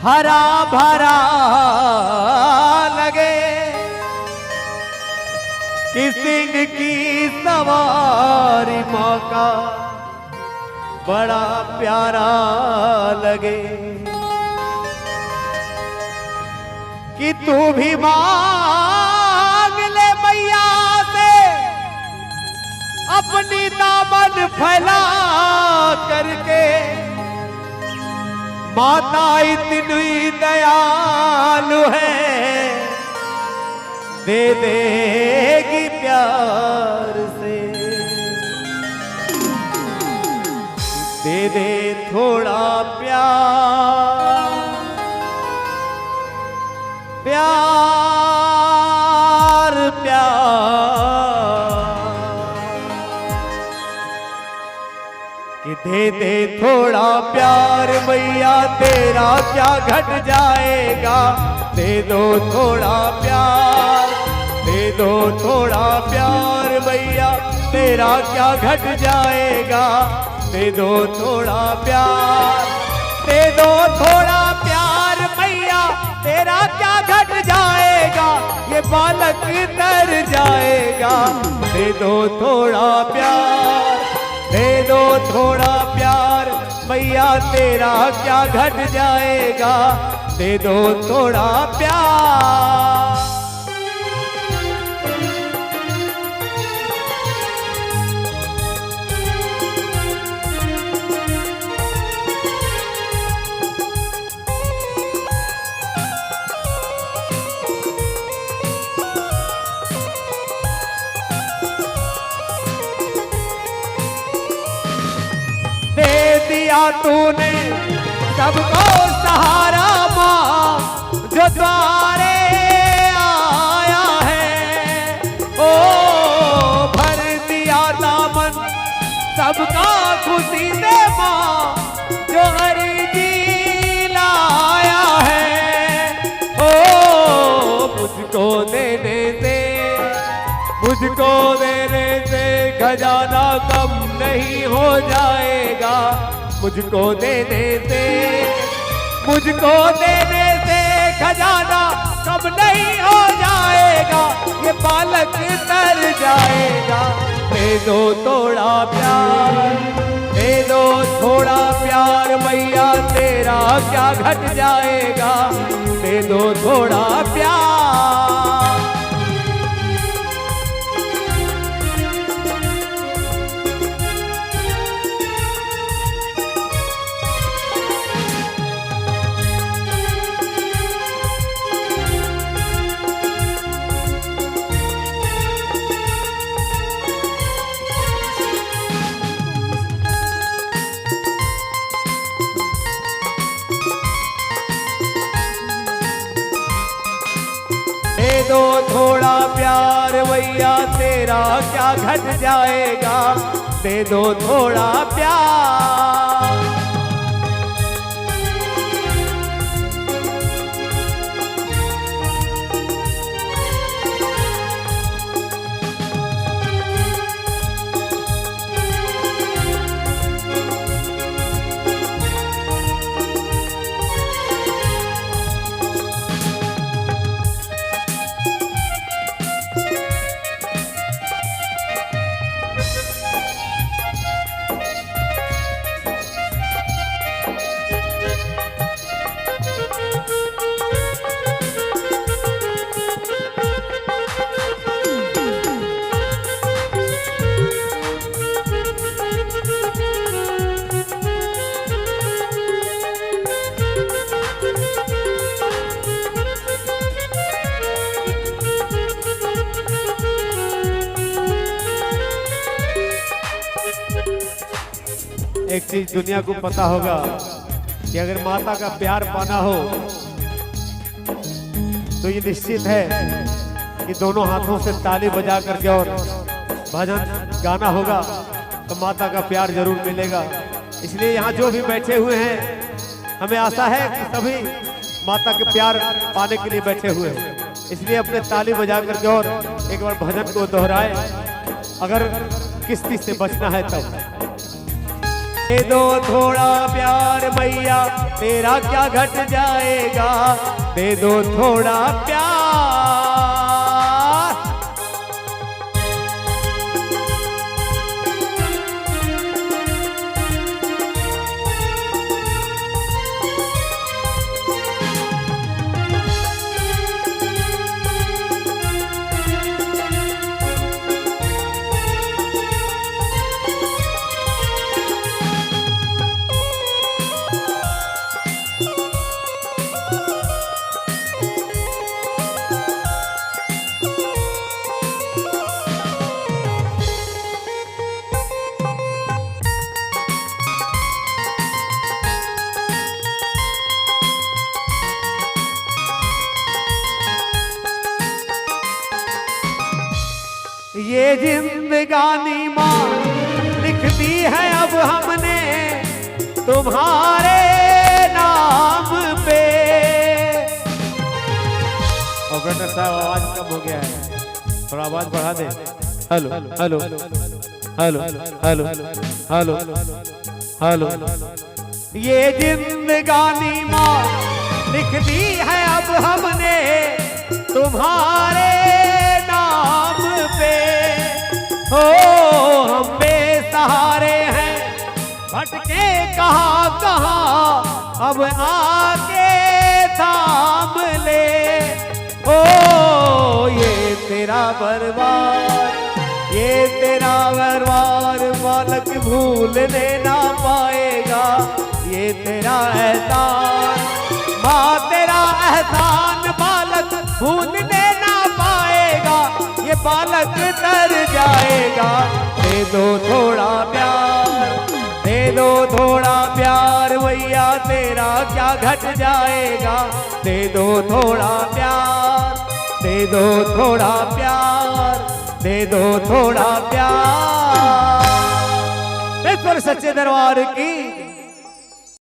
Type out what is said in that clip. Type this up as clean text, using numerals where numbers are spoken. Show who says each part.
Speaker 1: हरा भरा लगे कि सिंह की सवारी मौका बड़ा प्यारा लगे कि तू भी मांग ले मैया से अपनी दामन फैला करके। माता इतनी दयालु है दे देगी प्यार से। दे दे थोड़ा प्यार प्यार प्यार कि दे दे थोड़ा प्यार मैया तेरा क्या घट जाएगा। दे दो थोड़ा प्यार दे दो थोड़ा प्यार मैया तेरा क्या घट जाएगा। दे दो थोड़ा प्यार दे दो थोड़ा प्यार मैया तेरा क्या घट जाएगा। ये बालक तर जाएगा। दे दो थोड़ा प्यार दे दो थोड़ा प्यार मैया तेरा क्या घट जाएगा। दे दो थोड़ा प्यार। दिया तूने सबको सहारा माँ जो द्वारे आया है। ओ भर दिया दामन सबका खुशी से माँ जो अर्जी लाया है। ओ मुझको देने से खजाना कम नहीं हो जाएगा। मुझको देने से खजाना कम नहीं हो जाएगा। ये बालक तर जाएगा। दे दो थोड़ा प्यार दे दो थोड़ा प्यार मैया तेरा क्या घट जाएगा। दे दो थोड़ा प्यार। दे दो थोड़ा प्यार भैया तेरा क्या घट जाएगा। दे दो थोड़ा प्यार। एक चीज दुनिया को पता होगा कि अगर माता का प्यार पाना हो तो ये निश्चित है कि दोनों हाथों से ताली बजा करके और भजन गाना होगा तो माता का प्यार जरूर मिलेगा। इसलिए यहाँ जो भी बैठे हुए हैं हमें आशा है कि सभी माता के प्यार पाने के लिए बैठे हुए हैं। इसलिए अपने ताली बजा करके और एक बार भजन को दोहराए अगर किस्ती से बचना है तब। दे दो थोड़ा प्यार मैया तेरा क्या घट जाएगा, दे दो थोड़ा प्यार। ये जिंदगानी माँ लिखती है अब हमने तुम्हारे नाम पे। ऑपरेटर साहब आवाज कम हो गया है, थोड़ा आवाज बढ़ा दे। Hello hello hello hello hello hello. ये जिंदगानी माँ लिखती है अब हमने तुम्हारे नाम पे। हो हम बेसहारे हैं भटके कहाँ कहाँ, अब आके थाम ले। ओ ये तेरा बरबार, ये तेरा बरबार बालक भूलने ना पाएगा। ये तेरा एहसान माँ, तेरा एहसान बालक भूलने ना पाएगा। ये बालक तर जाएगा। दे दो थोड़ा प्यार, दे दो थोड़ा प्यार भैया तेरा क्या घट जाएगा। दे दो थोड़ा प्यार, दे दो थोड़ा प्यार, दे दो थोड़ा प्यार। ईश्वर सच्चे दरबार की